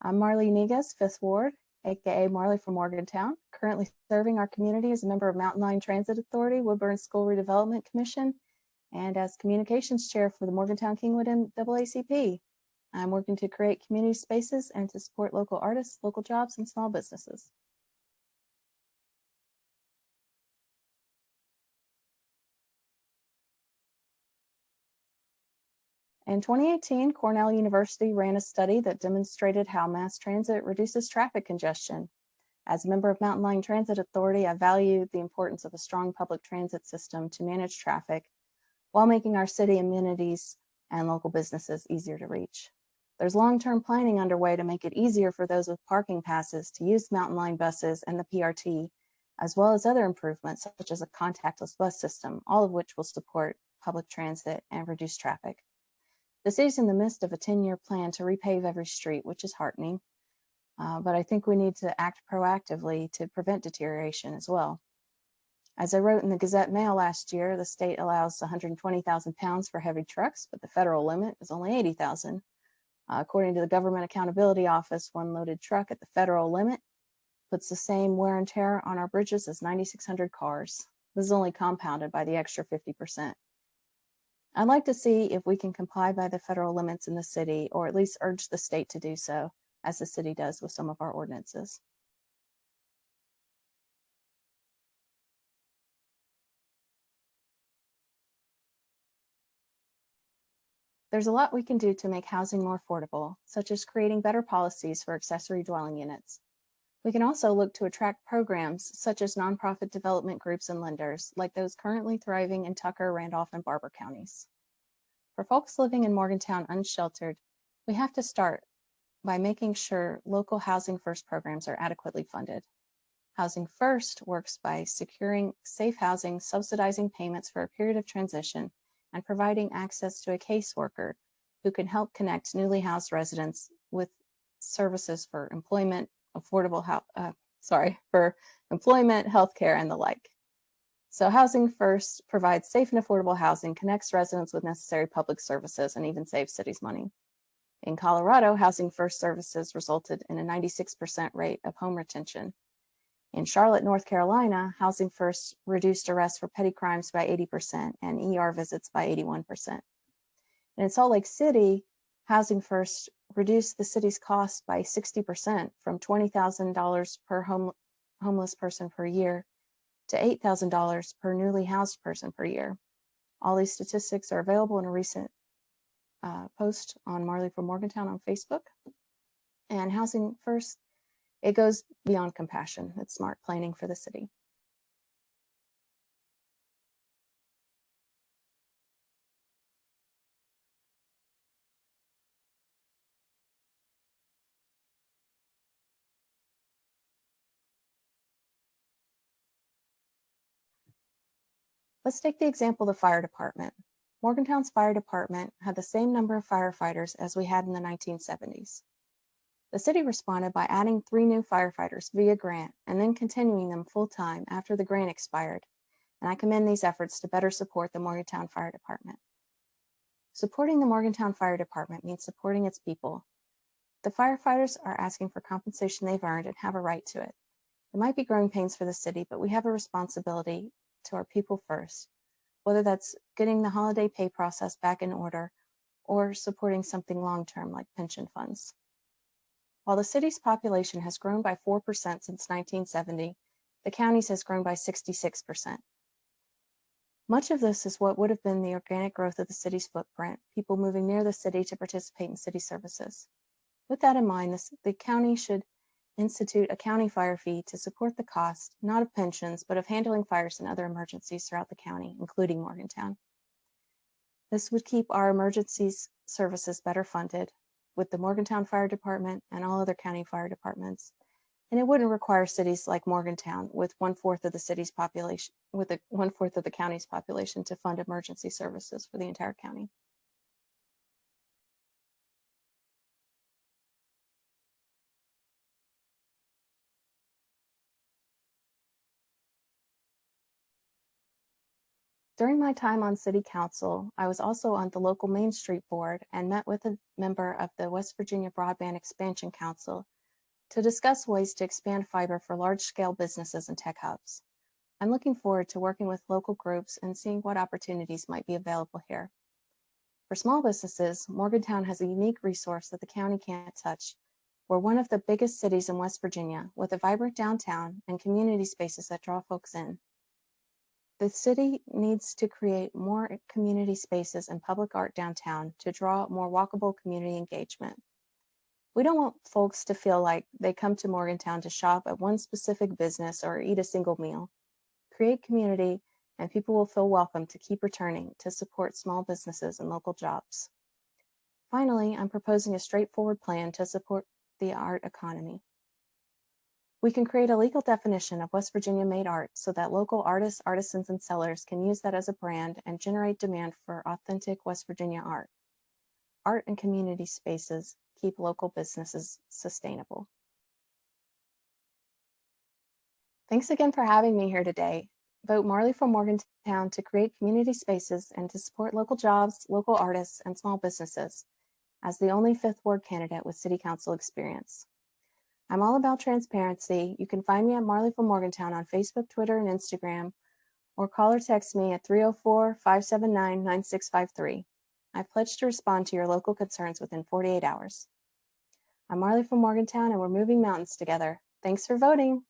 I'm Marley Ynigues, 5th Ward, aka Marley from Morgantown, currently serving our community as a member of Mountain Line Transit Authority, Woodburn School Redevelopment Commission, and as Communications Chair for the Morgantown-Kingwood NAACP. I'm working to create community spaces and to support local artists, local jobs, and small businesses. In 2018, Cornell University ran a study that demonstrated how mass transit reduces traffic congestion. As a member of Mountain Line Transit Authority, I value the importance of a strong public transit system to manage traffic while making our city amenities and local businesses easier to reach. There's long-term planning underway to make it easier for those with parking passes to use Mountain Line buses and the PRT, as well as other improvements such as a contactless bus system, all of which will support public transit and reduce traffic. The city's in the midst of a 10-year plan to repave every street, which is heartening, but I think we need to act proactively to prevent deterioration as well. As I wrote in the Gazette Mail last year, the state allows 120,000 pounds for heavy trucks, but the federal limit is only 80,000. According to the Government Accountability Office, one loaded truck at the federal limit puts the same wear and tear on our bridges as 9,600 cars. This is only compounded by the extra 50%. I'd like to see if we can comply by the federal limits in the city, or at least urge the state to do so, as the city does with some of our ordinances. There's a lot we can do to make housing more affordable, such as creating better policies for accessory dwelling units. We can also look to attract programs such as nonprofit development groups and lenders, like those currently thriving in Tucker, Randolph, and Barber counties. For folks living in Morgantown unsheltered, we have to start by making sure local Housing First programs are adequately funded. Housing First works by securing safe housing, subsidizing payments for a period of transition, and providing access to a caseworker who can help connect newly housed residents with services for employment, employment, healthcare, and the like. So Housing First provides safe and affordable housing, connects residents with necessary public services, and even saves cities money. In Colorado, Housing First services resulted in a 96% rate of home retention. In Charlotte, North Carolina, Housing First reduced arrests for petty crimes by 80% and ER visits by 81%. And in Salt Lake City, Housing First reduced the city's cost by 60%, from $20,000 per homeless person per year to $8,000 per newly housed person per year. All these statistics are available in a recent post on Marley from Morgantown on Facebook. And Housing First, it goes beyond compassion. It's smart planning for the city. Let's take the example of the fire department. Morgantown's fire department had the same number of firefighters as we had in the 1970s. The city responded by adding 3 new firefighters via grant and then continuing them full-time after the grant expired, and I commend these efforts to better support the Morgantown Fire Department. Supporting the Morgantown Fire Department means supporting its people. The firefighters are asking for compensation they've earned and have a right to it. It might be growing pains for the city, but we have a responsibility to our people first, whether that's getting the holiday pay process back in order or supporting something long-term like pension funds. While the city's population has grown by 4% since 1970, the county's has grown by 66%. Much of this is what would have been the organic growth of the city's footprint, people moving near the city to participate in city services. With that in mind, the county should institute a county fire fee to support the cost, not of pensions, but of handling fires and other emergencies throughout the county, including Morgantown. This would keep our emergencies services better funded with the Morgantown Fire Department and all other county fire departments. And it wouldn't require cities like Morgantown with 1/4 of the city's population, with 1/4 of the county's population to fund emergency services for the entire county. During my time on City Council, I was also on the local Main Street Board and met with a member of the West Virginia Broadband Expansion Council to discuss ways to expand fiber for large-scale businesses and tech hubs. I'm looking forward to working with local groups and seeing what opportunities might be available here. For small businesses, Morgantown has a unique resource that the county can't touch. We're one of the biggest cities in West Virginia with a vibrant downtown and community spaces that draw folks in. The city needs to create more community spaces and public art downtown to draw more walkable community engagement. We don't want folks to feel like they come to Morgantown to shop at one specific business or eat a single meal. Create community, and people will feel welcome to keep returning to support small businesses and local jobs. Finally, I'm proposing a straightforward plan to support the art economy. We can create a legal definition of West Virginia-made art so that local artists, artisans, and sellers can use that as a brand and generate demand for authentic West Virginia art. Art and community spaces keep local businesses sustainable. Thanks again for having me here today. Vote Marley for Morgantown to create community spaces and to support local jobs, local artists, and small businesses as the only Fifth Ward candidate with City Council experience. I'm all about transparency. You can find me at Marley for Morgantown on Facebook, Twitter, and Instagram, or call or text me at 304-579-9653. I pledge to respond to your local concerns within 48 hours. I'm Marley from Morgantown, and we're moving mountains together. Thanks for voting.